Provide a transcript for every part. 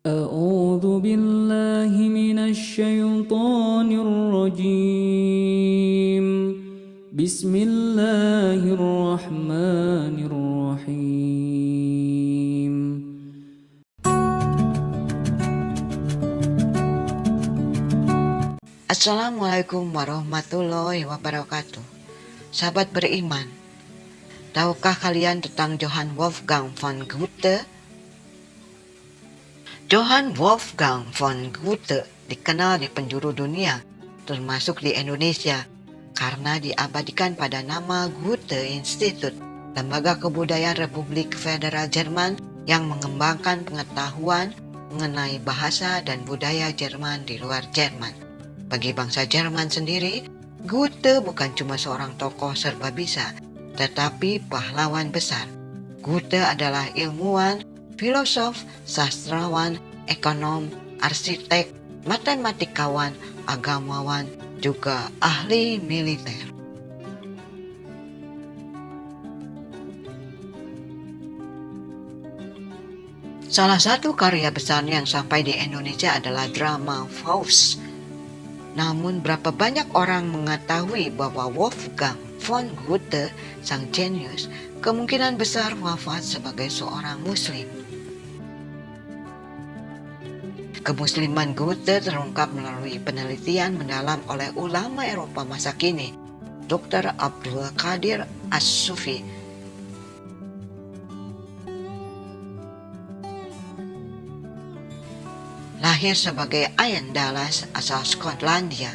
أعوذ بالله من الشيطان الرجيم بسم الله الرحمن الرحيم. Assalamualaikum warahmatullahi wabarakatuh. Sahabat beriman, tahukah kalian tentang Johann Wolfgang von Goethe? Johann Wolfgang von Goethe dikenal di penjuru dunia, termasuk di Indonesia, karena diabadikan pada nama Goethe Institut, lembaga kebudayaan Republik Federal Jerman yang mengembangkan pengetahuan mengenai bahasa dan budaya Jerman di luar Jerman. Bagi bangsa Jerman sendiri, Goethe bukan cuma seorang tokoh serba bisa, tetapi pahlawan besar. Goethe adalah ilmuwan, filosof, sastrawan, ekonom, arsitek, matematikawan, agamawan, juga ahli militer. Salah satu karya besarnya yang sampai di Indonesia adalah drama Faust. Namun berapa banyak orang mengetahui bahwa Wolfgang von Goethe, sang jenius, kemungkinan besar wafat sebagai seorang muslim. Kemusliman Goethe terungkap melalui penelitian mendalam oleh ulama Eropa masa kini, Dr. Abdul Qadir As-Sufi. Lahir sebagai Ian Dallas asal Skotlandia,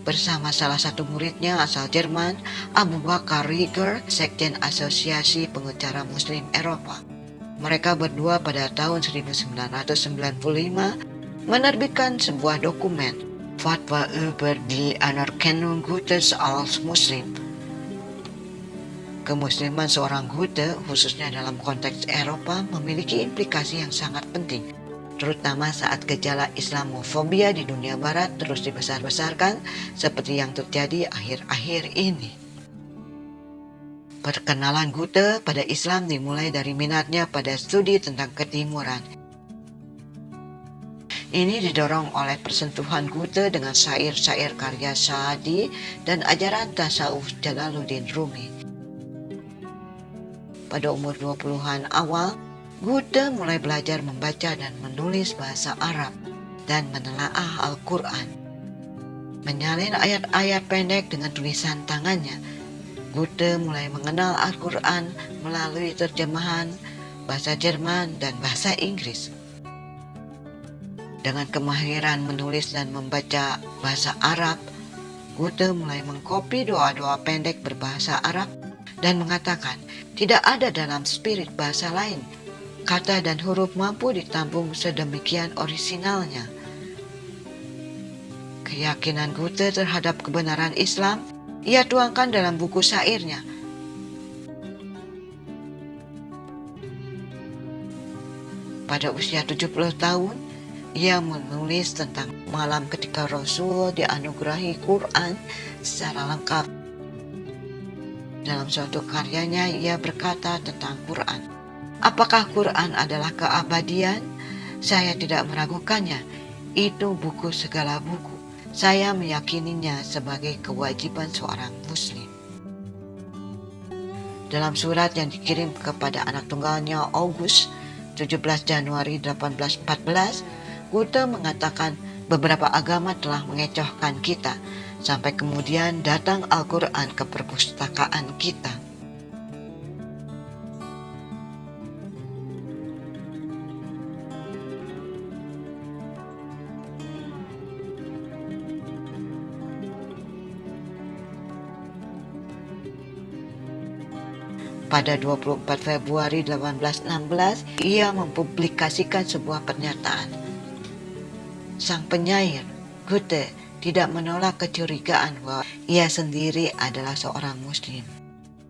bersama salah satu muridnya asal Jerman, Abu Bakar Rieger, Sekjen Asosiasi Pengacara Muslim Eropa. Mereka berdua pada tahun 1995 menerbitkan sebuah dokumen, Fatwa über die Anerkennung Goethes als Muslim. Kemusliman seorang Goethe, khususnya dalam konteks Eropa, memiliki implikasi yang sangat penting, terutama saat gejala Islamofobia di dunia barat terus dibesar-besarkan seperti yang terjadi akhir-akhir ini. Perkenalan Goethe pada Islam dimulai dari minatnya pada studi tentang ketimuran. Ini didorong oleh persentuhan Goethe dengan syair-syair karya Sa'di dan ajaran tasawuf Jalaluddin Rumi. Pada umur 20-an awal, Goethe mulai belajar membaca dan menulis bahasa Arab dan menelaah Al-Quran. Menyalin ayat-ayat pendek dengan tulisan tangannya, Goethe mulai mengenal Al-Quran melalui terjemahan bahasa Jerman dan bahasa Inggris. Dengan kemahiran menulis dan membaca bahasa Arab, Goethe mulai mengkopi doa-doa pendek berbahasa Arab dan mengatakan tidak ada dalam spirit bahasa lain kata dan huruf mampu ditampung sedemikian orisinalnya. Keyakinan Goethe terhadap kebenaran Islam ia tuangkan dalam buku syairnya. Pada usia 70 tahun, ia menulis tentang malam ketika Rasul dianugerahi Quran secara lengkap. Dalam suatu karyanya ia berkata tentang Quran, "Apakah Quran adalah keabadian? Saya tidak meragukannya. Itu buku segala buku. Saya meyakininya sebagai kewajiban seorang muslim." Dalam surat yang dikirim kepada anak tunggalnya August 17 Januari 1814, Goethe mengatakan beberapa agama telah mengecohkan kita, sampai kemudian datang Al-Quran ke perpustakaan kita. Pada 24 Februari 1816, ia mempublikasikan sebuah pernyataan. Sang penyair, Goethe, tidak menolak kecurigaan bahwa ia sendiri adalah seorang muslim.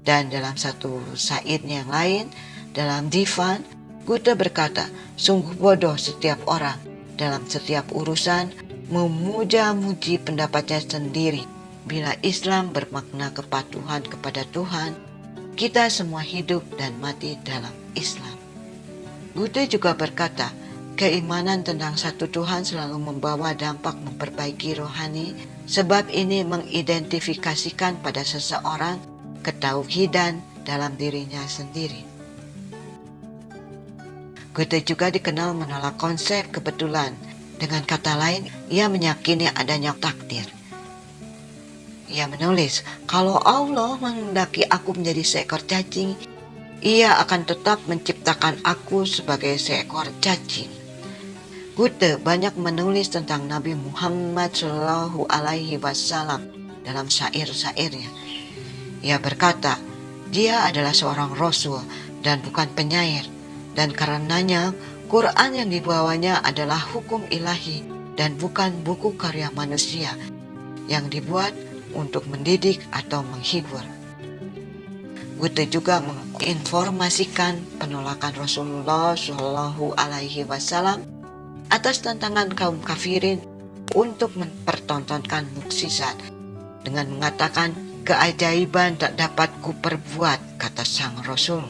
Dan dalam satu syairnya yang lain, dalam Divan, Goethe berkata, "Sungguh bodoh setiap orang dalam setiap urusan memuja-muji pendapatnya sendiri. Bila Islam bermakna kepatuhan kepada Tuhan, kita semua hidup dan mati dalam Islam." Goethe juga berkata, Keimanan tentang satu Tuhan selalu membawa dampak memperbaiki rohani, sebab ini mengidentifikasikan pada seseorang ketauhidan dalam dirinya sendiri. Goethe juga dikenal menolak konsep kebetulan. Dengan kata lain, ia meyakini adanya takdir. Ia menulis, kalau Allah menghendaki aku menjadi seekor cacing, ia akan tetap menciptakan aku sebagai seekor cacing. Goethe banyak menulis tentang Nabi Muhammad Shallallahu Alaihi Wasallam dalam syair-syairnya. Ia berkata, dia adalah seorang rasul dan bukan penyair, dan karenanya Quran yang dibawanya adalah hukum ilahi dan bukan buku karya manusia yang dibuat untuk mendidik atau menghibur. Goethe juga menginformasikan penolakan Rasulullah Shallallahu Alaihi Wasallam atas tantangan kaum kafirin untuk mempertontonkan mukjizat dengan mengatakan, keajaiban tak dapat kuperbuat, kata sang Rasul.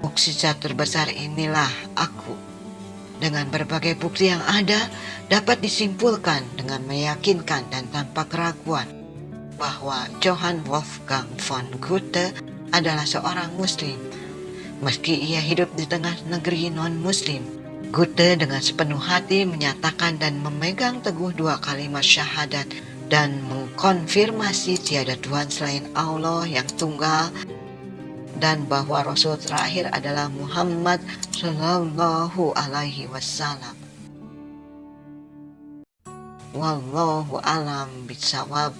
Mukjizat terbesar inilah aku. Dengan berbagai bukti yang ada, dapat disimpulkan dengan meyakinkan dan tanpa keraguan bahwa Johann Wolfgang von Goethe adalah seorang Muslim. Meski ia hidup di tengah negeri non-Muslim, Goethe dengan sepenuh hati menyatakan dan memegang teguh dua kalimat syahadat dan mengkonfirmasi tiada Tuhan selain Allah yang tunggal dan bahwa Rasul terakhir adalah Muhammad Sallallahu Alaihi Wasallam. Wallahu alam bishawab.